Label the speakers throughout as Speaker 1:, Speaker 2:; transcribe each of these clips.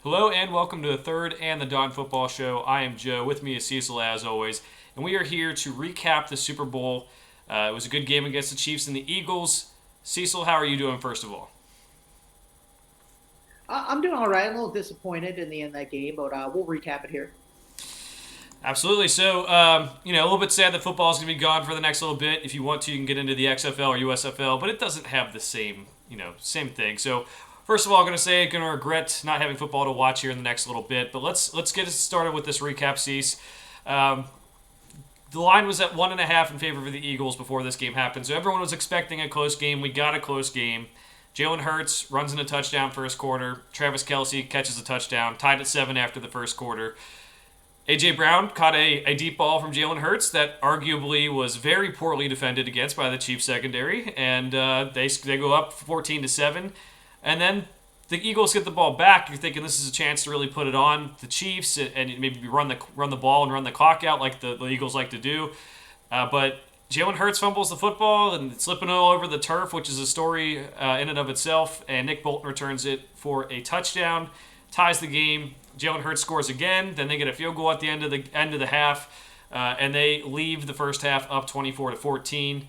Speaker 1: Hello and welcome to the third and the Dawn Football Show. I am Joe. With me is Cecil as always, and we are here to recap the Super Bowl. It was a good game against the Chiefs and the Eagles. Cecil, how are you doing? First of all,
Speaker 2: I'm doing all right. I'm a little disappointed in the end of that game, but we'll recap it here.
Speaker 1: absolutely. So, a little bit sad that football is going to be gone for the next little bit. If you want to, you can get into the XFL or USFL, but it doesn't have the same thing. So, first of all, I'm going to say I'm going to regret not having football to watch here in the next little bit. But let's get us started with this recap, Cease. Um, the line was at 1.5 in favor of the Eagles before this game happened, so everyone was expecting a close game. We got a close game. Jalen Hurts runs in a touchdown first quarter. Travis Kelce catches a touchdown, tied at 7 after the first quarter. A.J. Brown caught a deep ball from Jalen Hurts that arguably was very poorly defended against by the Chiefs secondary, and they go up 14-7, and then the Eagles get the ball back. You're thinking this is a chance to really put it on the Chiefs and maybe run the ball and run the clock out like the Eagles like to do, but Jalen Hurts fumbles the football and it's slipping all over the turf, which is a story in and of itself. And Nick Bolton returns it for a touchdown, ties the game. Jalen Hurts scores again. Then they get a field goal at the end of the half, and they leave the first half up 24-14.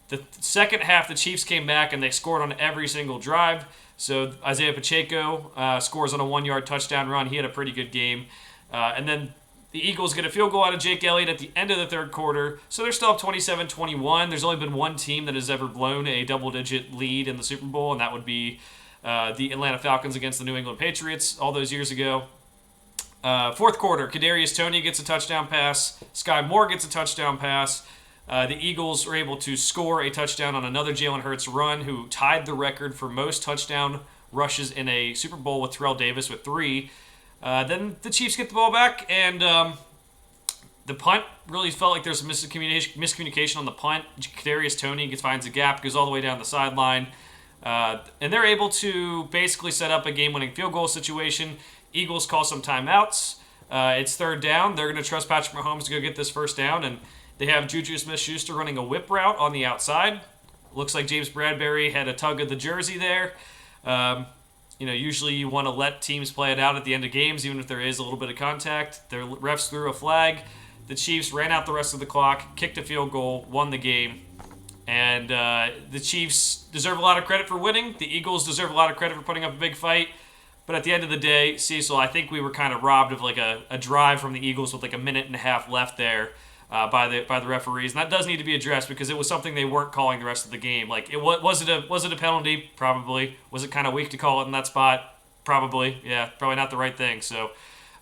Speaker 1: The second half, the Chiefs came back and they scored on every single drive. So Isaiah Pacheco scores on a 1-yard touchdown run. He had a pretty good game, and then the Eagles get a field goal out of Jake Elliott at the end of the third quarter, so they're still up 27-21. There's only been one team that has ever blown a double-digit lead in the Super Bowl, and that would be the Atlanta Falcons against the New England Patriots all those years ago. Fourth quarter, Kadarius Toney gets a touchdown pass. Sky Moore gets a touchdown pass. The Eagles are able to score a touchdown on another Jalen Hurts run, who tied the record for most touchdown rushes in a Super Bowl with Terrell Davis with 3. Then the Chiefs get the ball back, and the punt really felt like there's a miscommunication on the punt. Kadarius Toney finds a gap, goes all the way down the sideline, and they're able to basically set up a game-winning field goal situation. Eagles call some timeouts. It's third down. They're going to trust Patrick Mahomes to go get this first down, and they have Juju Smith-Schuster running a whip route on the outside. Looks like James Bradbury had a tug of the jersey there. Usually you want to let teams play it out at the end of games, even if there is a little bit of contact. The refs threw a flag. The Chiefs ran out the rest of the clock, kicked a field goal, won the game. And the Chiefs deserve a lot of credit for winning. The Eagles deserve a lot of credit for putting up a big fight. But at the end of the day, Cecil, I think we were kind of robbed of like a drive from the Eagles with like a minute and a half left there by the referees, and that does need to be addressed because it was something they weren't calling the rest of the game. Like, was it a penalty? Probably. Was it kind of weak to call it in that spot? Probably. Yeah, probably not the right thing. So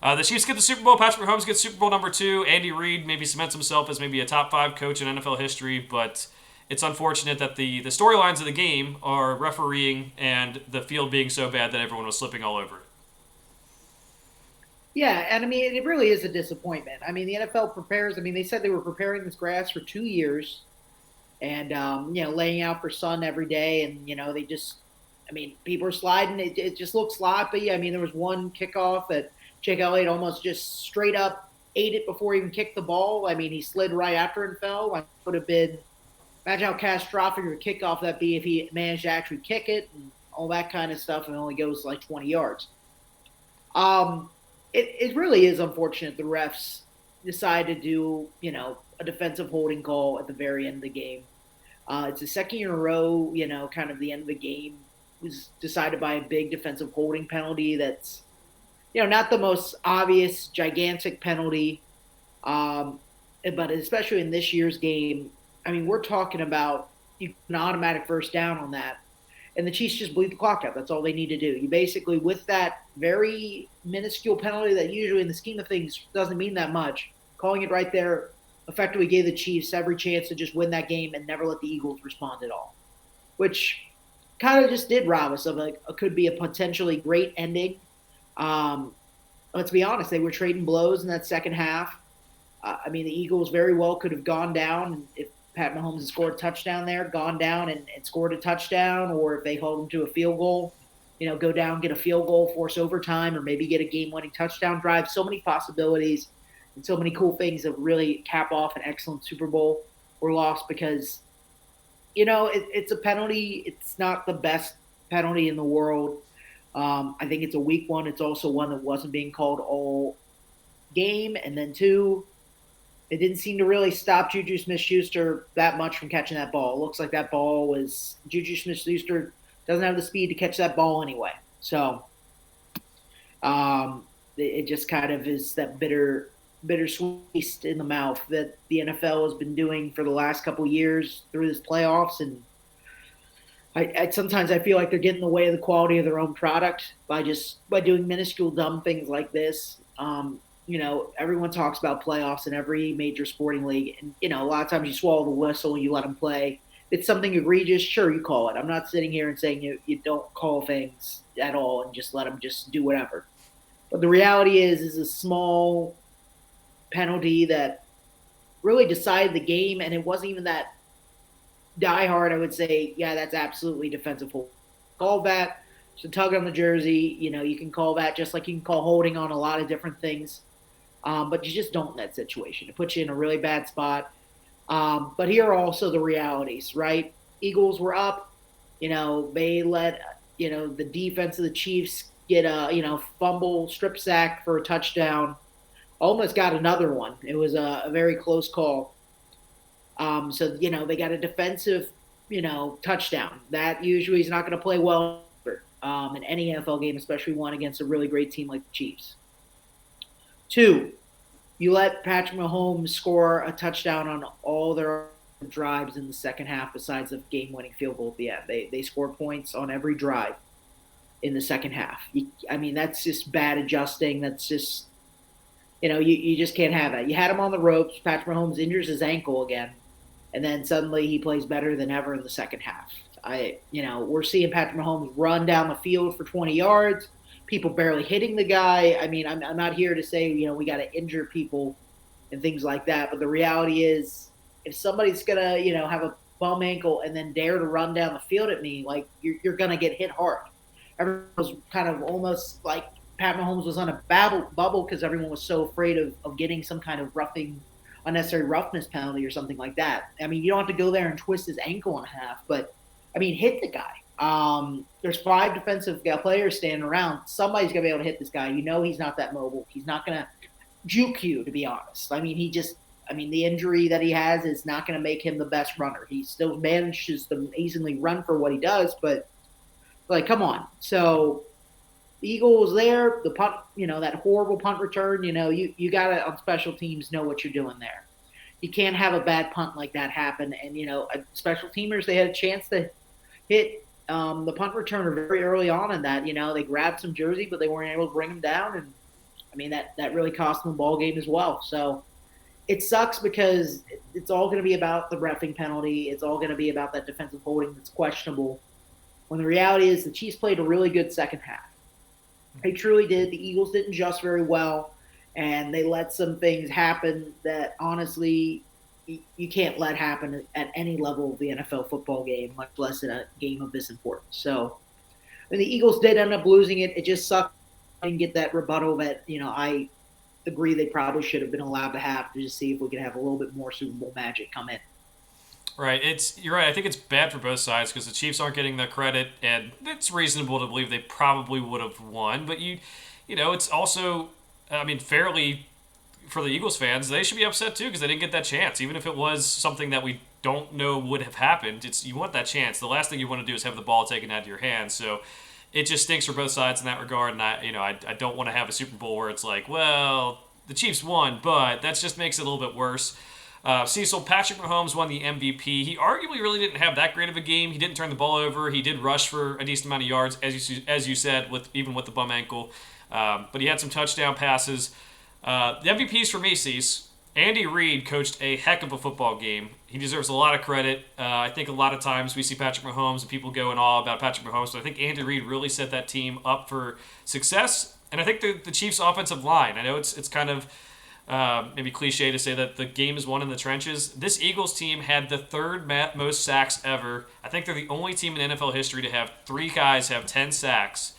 Speaker 1: the Chiefs get the Super Bowl. Patrick Mahomes gets Super Bowl number 2. Andy Reid maybe cements himself as maybe a top 5 coach in NFL history, but it's unfortunate that the storylines of the game are refereeing and the field being so bad that everyone was slipping all over it.
Speaker 2: Yeah, and I mean, it really is a disappointment. I mean, the NFL prepares. I mean, they said they were preparing this grass for 2 years, and laying out for sun every day, and they just, I mean, people are sliding. It just looks sloppy. I mean, there was one kickoff that Jake Elliott almost just straight up ate it before he even kicked the ball. I mean, he slid right after and fell. Like, would have been, imagine how catastrophic of a kickoff that'd be if he managed to actually kick it and all that kind of stuff, and it only goes like 20 yards. It really is unfortunate the refs decided to do, a defensive holding call at the very end of the game. It's the second year in a row, kind of the end of the game was decided by a big defensive holding penalty that's, not the most obvious, gigantic penalty. But especially in this year's game, I mean, we're talking about an automatic first down on that. And the Chiefs just bleed the clock out. That's all they need to do. You basically, with that very minuscule penalty that usually in the scheme of things doesn't mean that much, calling it right there effectively gave the Chiefs every chance to just win that game and never let the Eagles respond at all, which kind of just did rob us of could be a potentially great ending. Let's be honest, they were trading blows in that second half. I mean, the Eagles very well could have gone down if Pat Mahomes had scored a touchdown there, gone down and scored a touchdown, or if they hold him to a field goal, go down, get a field goal, force overtime, or maybe get a game-winning touchdown drive. So many possibilities and so many cool things that really cap off an excellent Super Bowl were lost because, it's a penalty. It's not the best penalty in the world. I think it's a weak one. It's also one that wasn't being called all game. And then two, it didn't seem to really stop Juju Smith-Schuster that much from catching that ball. It looks like that ball was Juju Smith-Schuster doesn't have the speed to catch that ball anyway. So it just kind of is that bittersweet in the mouth that the NFL has been doing for the last couple years through this playoffs. And I sometimes I feel like they're getting in the way of the quality of their own product by doing minuscule dumb things like this. Everyone talks about playoffs in every major sporting league, and a lot of times you swallow the whistle and you let them play. If it's something egregious, sure, you call it. I'm not sitting here and saying you don't call things at all and just let them just do whatever. But the reality is a small penalty that really decided the game, and it wasn't even that diehard. I would say, yeah, that's absolutely defensive hold. Call that. It's a tug on the jersey. You can call that just like you can call holding on a lot of different things. But you just don't in that situation. It puts you in a really bad spot. But here are also the realities, right? Eagles were up. They let, the defense of the Chiefs get a, fumble, strip sack for a touchdown. Almost got another one. It was a very close call. So, they got a defensive, touchdown. That usually is not going to play well in any NFL game, especially one against a really great team like the Chiefs. Two, you let Patrick Mahomes score a touchdown on all their drives in the second half besides the game-winning field goal at the end. They score points on every drive in the second half. That's just bad adjusting. That's just, you just can't have that. You had him on the ropes. Patrick Mahomes injures his ankle again, and then suddenly he plays better than ever in the second half. We're seeing Patrick Mahomes run down the field for 20 yards. People barely hitting the guy. I'm not here to say, we got to injure people and things like that. But the reality is, if somebody's going to, have a bum ankle and then dare to run down the field at me, like, you're going to get hit hard. Everyone was kind of almost like Pat Mahomes was on a bubble because everyone was so afraid of getting some kind of unnecessary roughness penalty or something like that. You don't have to go there and twist his ankle in half, but, hit the guy. There's 5 defensive players standing around. Somebody's going to be able to hit this guy. He's not that mobile. He's not going to juke you, to be honest. The injury that he has is not going to make him the best runner. He still manages to easily run for what he does, but, come on. So the Eagles there, the punt, that horrible punt return, you got to, on special teams, know what you're doing there. You can't have a bad punt like that happen. And, special teamers, they had a chance to hit the punt returner very early on in that. They grabbed some jersey, but they weren't able to bring him down. And, that really cost them the ball game as well. So it sucks because it's all going to be about the reffing penalty. It's all going to be about that defensive holding that's questionable. When the reality is the Chiefs played a really good second half. They truly did. The Eagles didn't adjust very well, and they let some things happen that honestly you can't let happen at any level of the NFL football game, much less in a game of this importance. So the Eagles did end up losing it. It just sucked. I didn't get that rebuttal that, I agree they probably should have been allowed to have to just see if we could have a little bit more Super Bowl magic come in.
Speaker 1: Right. You're right. I think it's bad for both sides because the Chiefs aren't getting the credit, and it's reasonable to believe they probably would have won. But it's also, fairly for the Eagles fans, they should be upset too because they didn't get that chance. Even if it was something that we don't know would have happened, you want that chance. The last thing you want to do is have the ball taken out of your hands. So it just stinks for both sides in that regard. And I don't want to have a Super Bowl where it's like, well, the Chiefs won, but that just makes it a little bit worse. Cecil, Patrick Mahomes won the MVP. He arguably really didn't have that great of a game. He didn't turn the ball over. He did rush for a decent amount of yards, as you said, even with the bum ankle. But he had some touchdown passes. The MVPs for me, Cease. Andy Reid coached a heck of a football game. He deserves a lot of credit. I think a lot of times we see Patrick Mahomes and people go in awe about Patrick Mahomes, but I think Andy Reid really set that team up for success. And I think the Chiefs' offensive line, I know it's kind of maybe cliche to say that the game is won in the trenches. This Eagles team had the 3rd most sacks ever. I think they're the only team in NFL history to have 3 guys have 10 sacks.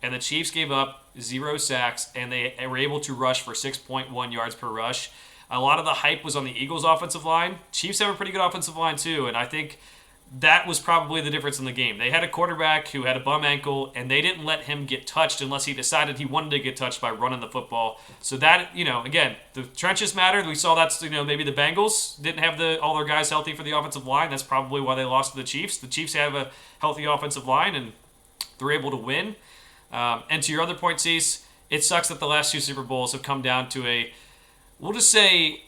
Speaker 1: And the Chiefs gave up 0 sacks, and they were able to rush for 6.1 yards per rush. A lot of the hype was on the Eagles' offensive line. Chiefs have a pretty good offensive line too, and I think that was probably the difference in the game. They had a quarterback who had a bum ankle, and they didn't let him get touched unless he decided he wanted to get touched by running the football. So that, again, the trenches mattered. We saw that, maybe the Bengals didn't have all their guys healthy for the offensive line. That's probably why they lost to the Chiefs. The Chiefs have a healthy offensive line, and they're able to win. And to your other point, Cease, it sucks that the last two Super Bowls have come down to we'll just say,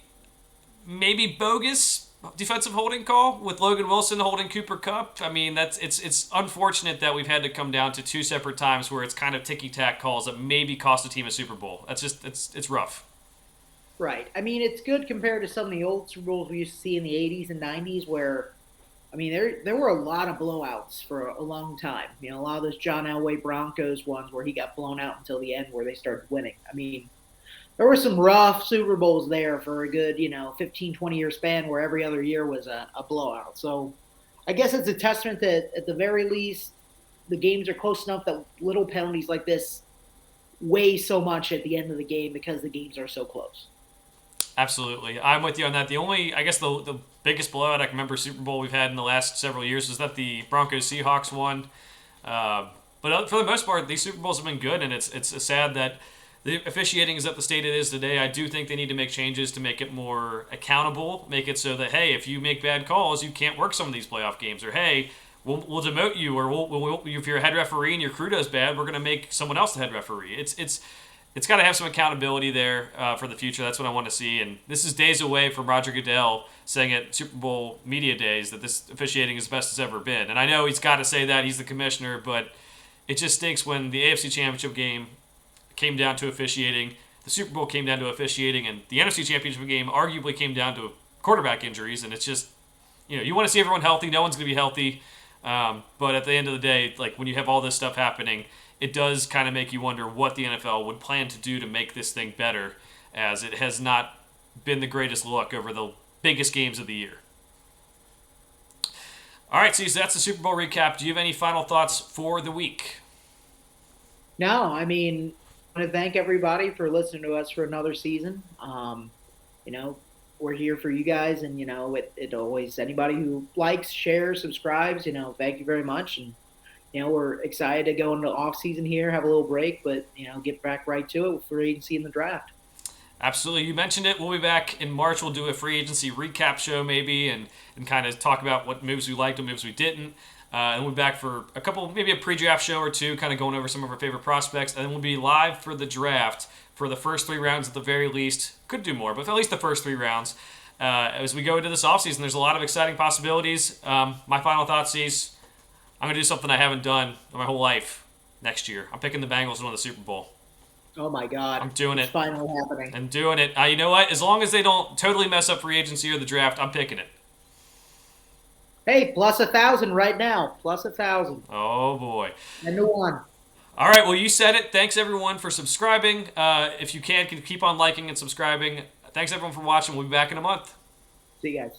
Speaker 1: maybe bogus defensive holding call with Logan Wilson holding Cooper Kupp. I mean, it's unfortunate that we've had to come down to two separate times where it's kind of ticky-tack calls that maybe cost a team a Super Bowl. That's just it's rough.
Speaker 2: Right. I mean, it's good compared to some of the old Super Bowls we used to see in the 80s and 90s where, I mean, there were a lot of blowouts for a long time. A lot of those John Elway Broncos ones where he got blown out until the end where they started winning. I mean, there were some rough Super Bowls there for a good, 15, 20-year span where every other year was a blowout. So I guess it's a testament that at the very least, the games are close enough that little penalties like this weigh so much at the end of the game because the games are so close.
Speaker 1: Absolutely. I'm with you on that. I guess the biggest blowout I can remember Super Bowl we've had in the last several years is that the Broncos-Seahawks won. But for the most part, these Super Bowls have been good, and it's sad that the officiating is at the state it is today. I do think they need to make changes to make it more accountable, make it so that, hey, if you make bad calls, you can't work some of these playoff games. Or, hey, we'll demote you, or if you're a head referee and your crew does bad, we're going to make someone else the head referee. It's got to have some accountability there for the future. That's what I want to see. And this is days away from Roger Goodell saying at Super Bowl media days that this officiating is the best it's ever been. And I know he's got to say that. He's the commissioner, but it just stinks when the AFC Championship game came down to officiating, the Super Bowl came down to officiating, and the NFC Championship game arguably came down to quarterback injuries. And it's just, you want to see everyone healthy. No one's going to be healthy. But at the end of the day, like when you have all this stuff happening, it does kind of make you wonder what the NFL would plan to do to make this thing better, as it has not been the greatest look over the biggest games of the year. All right, so that's the Super Bowl recap. Do you have any final thoughts for the week?
Speaker 2: No, I mean, I want to thank everybody for listening to us for another season. We're here for you guys, and it always anybody who likes, shares, subscribes. Thank you very much, and we're excited to go into the off season here, have a little break, but get back right to it with free agency and the draft.
Speaker 1: Absolutely, you mentioned it. We'll be back in March. We'll do a free agency recap show maybe, and kind of talk about what moves we liked, what moves we didn't. And we'll be back for maybe a pre-draft show or two, kind of going over some of our favorite prospects. And then we'll be live for the draft for the first 3 rounds at the very least. Could do more, but at least the first 3 rounds. As we go into this offseason, there's a lot of exciting possibilities. My final thoughts is I'm going to do something I haven't done in my whole life next year. I'm picking the Bengals to win the Super Bowl.
Speaker 2: Oh, my God.
Speaker 1: I'm doing it.
Speaker 2: It's finally happening.
Speaker 1: I'm doing it. You know what? As long as they don't totally mess up free agency or the draft, I'm picking it.
Speaker 2: Hey, plus 1,000 right now. Plus 1,000.
Speaker 1: Oh, boy.
Speaker 2: And to 1.
Speaker 1: All right, well, you said it. Thanks, everyone, for subscribing. If you can keep on liking and subscribing. Thanks, everyone, for watching. We'll be back in a month.
Speaker 2: See you guys.